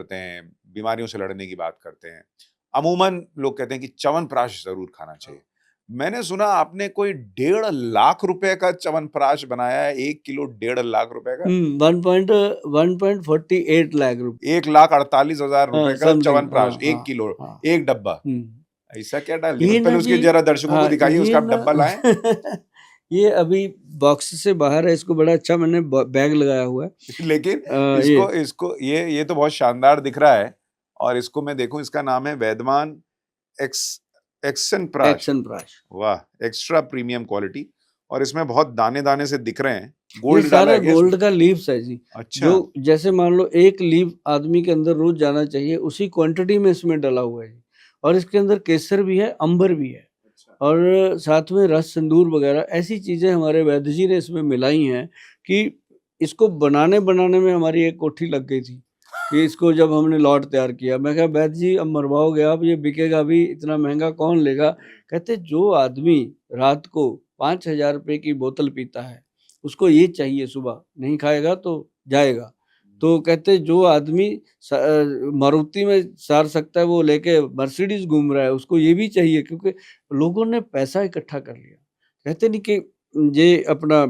करते हैं, बीमारियों से लड़ने की बात करते हैं, अमूमन लोग कहते हैं कि च्यवनप्राश ज़रूर खाना चाहिए। मैंने सुना आपने कोई 1.5 लाख रुपए का च्यवनप्राश बनाया है, 1 किलो 1.5 लाख रुपए का? 1.48 लाख रुपए 1,48,000 रुपए का समथिंग। हाँ च्यवनप्राश 1 किलो, हाँ 1 डब्बा। ऐसा क्या डाल दिया? ये ना पहले जी। उसके ज़रा दर्शकों को हाँ दिखाइए, ये उसका आप ना डब्बा लाएँ। ये अभी बॉक्स से बाहर है, इसको बड़ा अच्छा मैंने बैग लगाया हुआ है। लेकिन ये इसको ये तो बहुत शानदार दिख रहा है और इसको मैं देखूं, इसका नाम है वैद्यमान एक्स एक्सन प्राश। एक्शन प्राश। वाह, एक्स्ट्रा प्रीमियम क्वालिटी। और इसमें बहुत दाने दाने से दिख रहे हैं। ये गोल्ड डाला सारा है क्या इसमें? गोल्ड का लीव्स है जी। अच्छा। जो जैसे मान लो एक लीव आदमी के अंदर रोज जाना चाहिए, उसी क्वांटिटी में इसमें डला हुआ है। और इसके अंदर केसर भी है, अंबर भी है, और साथ में रस सिंदूर वगैरह ऐसी चीजें हमारे वैद्य जी ने इसमें मिलाई हैं कि इसको बनाने बनाने में हमारी एक कोठी लग गई थी। कि इसको जब हमने लॉट तैयार किया, मैं कहा वैद्य जी अब मरवाओगे आप, ये बिकेगा भी, इतना महंगा कौन लेगा। कहते जो आदमी रात को 5,000 रुपए की बोतल पीता है, उसको ये चाहिए, सुबह नहीं खाएगा तो जाएगा। तो कहते जो आदमी मारुति में सार सकता है, वो लेके मर्सिडीज घूम रहा है, उसको ये भी चाहिए, क्योंकि लोगों ने पैसा इकट्ठा कर लिया। कहते नहीं कि ये अपना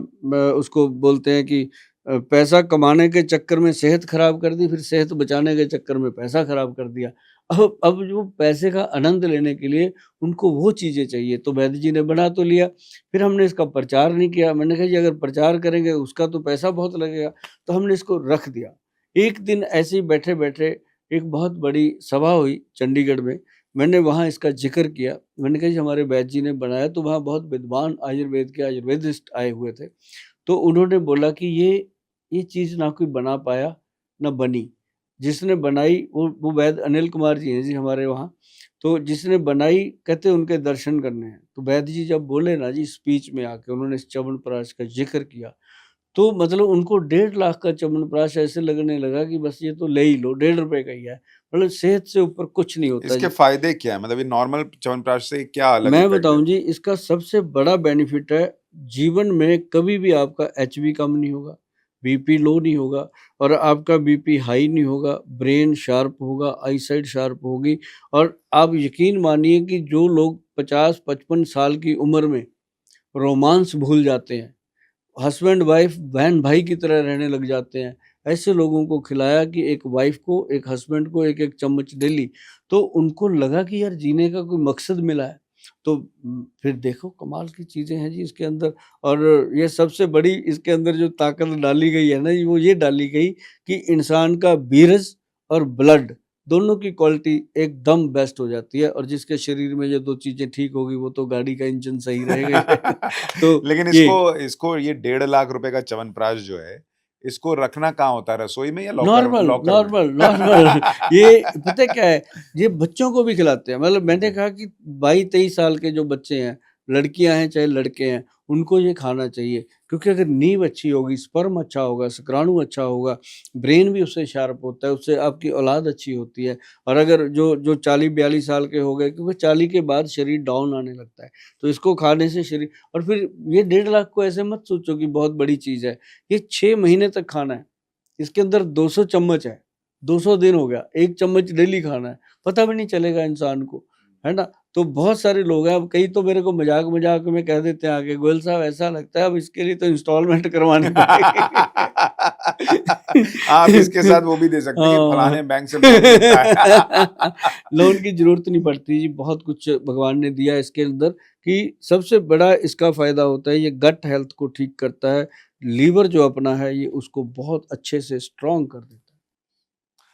उसको बोलते हैं कि पैसा कमाने के चक्कर में सेहत खराब कर दी, फिर सेहत बचाने के चक्कर में पैसा खराब कर दिया। अब जो पैसे का आनंद लेने के लिए उनको वो चीज़ें चाहिए, तो वैद्य जी ने बना तो लिया। फिर हमने इसका प्रचार नहीं किया। मैंने कहा जी अगर प्रचार करेंगे उसका तो पैसा बहुत लगेगा, तो हमने इसको रख दिया। एक दिन ऐसे ही बैठे-बैठे एक बहुत बड़ी सभा हुई चंडीगढ़ में, मैंने वहाँ इसका ज़िक्र किया। मैंने कहा जी हमारे वैद्य जी ने बनाया, तो वहाँ बहुत विद्वान आयुर्वेद के आयुर्वेदिस्ट आए हुए थे। तो उन्होंने बोला कि ये चीज़ ना कोई बना पाया, ना बनी। जिसने बनाई वो वैद्य अनिल कुमार जी हैं जी हमारे वहाँ। तो जिसने बनाई कहते उनके दर्शन करने हैं। तो वैद्य जी जब बोले ना जी स्पीच में आके, उन्होंने इस च्यवनप्राश का ज़िक्र किया, तो मतलब उनको 1.5 लाख का च्यवनप्राश ऐसे लगने लगा कि बस ये तो ले ही लो, ₹1.5 का ही है। मतलब सेहत से ऊपर कुछ नहीं होता इसके जी। फायदे क्या है? मतलब ये नॉर्मल च्यवनप्राश से क्या अलग मैं इफेक्ट बताऊँ देता जी, इसका सबसे बड़ा बेनिफिट है, जीवन में कभी भी आपका एचबी कम नहीं होगा, बीपी लो नहीं होगा, और आपका बीपी हाई नहीं होगा, ब्रेन शार्प होगा, आईसाइट शार्प होगी। और आप यकीन मानिए कि जो लोग 50-55 साल की उम्र में रोमांस भूल जाते हैं, हस्बैंड वाइफ बहन भाई की तरह रहने लग जाते हैं, ऐसे लोगों को खिलाया कि एक वाइफ को, एक हस्बैंड को एक-एक चम्मच डेली, तो उनको लगा कि यार जीने का कोई मकसद मिला है। तो फिर देखो कमाल की चीज़ें हैं जी इसके अंदर। और ये सबसे बड़ी इसके अंदर जो ताकत डाली गई है ना, वो ये डाली गई कि इंसान का बीरज और ब्लड दोनों की क्वालिटी एकदम बेस्ट हो जाती है। और जिसके शरीर में ये 2 चीज़ें ठीक होगी, वो तो गाड़ी का इंजन सही रहेगा ही। तो लेकिन ये इसको ये 1.5 लाख रुपए का च्यवनप्राश जो है, इसको रखना कहाँ होता है? रसोई में या लॉकर नॉर्मल, लॉकर में? Normal, normal. ये पता है क्या है, ये बच्चों को भी खिलाते हैं। मतलब मैंने जी। कहा कि 22-23 साल के जो बच्चे हैं, लड़कियाँ हैं चाहे लड़के हैं, उनको ये खाना चाहिए। क्योंकि अगर नींव अच्छी होगी, स्पर्म अच्छा होगा, शुक्राणु अच्छा होगा, ब्रेन भी उससे शार्प होता है, उससे आपकी औलाद अच्छी होती है। और अगर जो 40-42 साल के हो गए, क्योंकि 40 के बाद शरीर डाउन आने लगता है, तो इसको खाने से शरीर। और फिर ये 1.5 लाख को ऐसे मत सोचो कि बहुत बड़ी चीज़ है, ये 6 महीने तक खाना है। इसके अंदर 200 चम्मच है, 200 दिन हो गया, 1 चम्मच डेली खाना है, पता भी नहीं चलेगा इंसान को, है ना? तो बहुत सारे लोग हैं, अब कई तो मेरे को मज़ाक-मज़ाक में कह देते हैं आके, गोयल साहब ऐसा लगता है अब इसके लिए तो इंस्टॉलमेंट करवानी पड़ेगी। आप इसके साथ वो भी दे सकते हैं कि हाँ। फलाने बैंक से लोन मिलता है। लोन की ज़रूरत नहीं पड़ती जी, बहुत कुछ भगवान ने दिया है इसके अंदर। कि सबसे बड़ा इसका फ़ायदा होता है, ये गट हेल्थ को ठीक करता है, लीवर जो अपना है ये उसको बहुत अच्छे से स्ट्रॉन्ग कर देता है।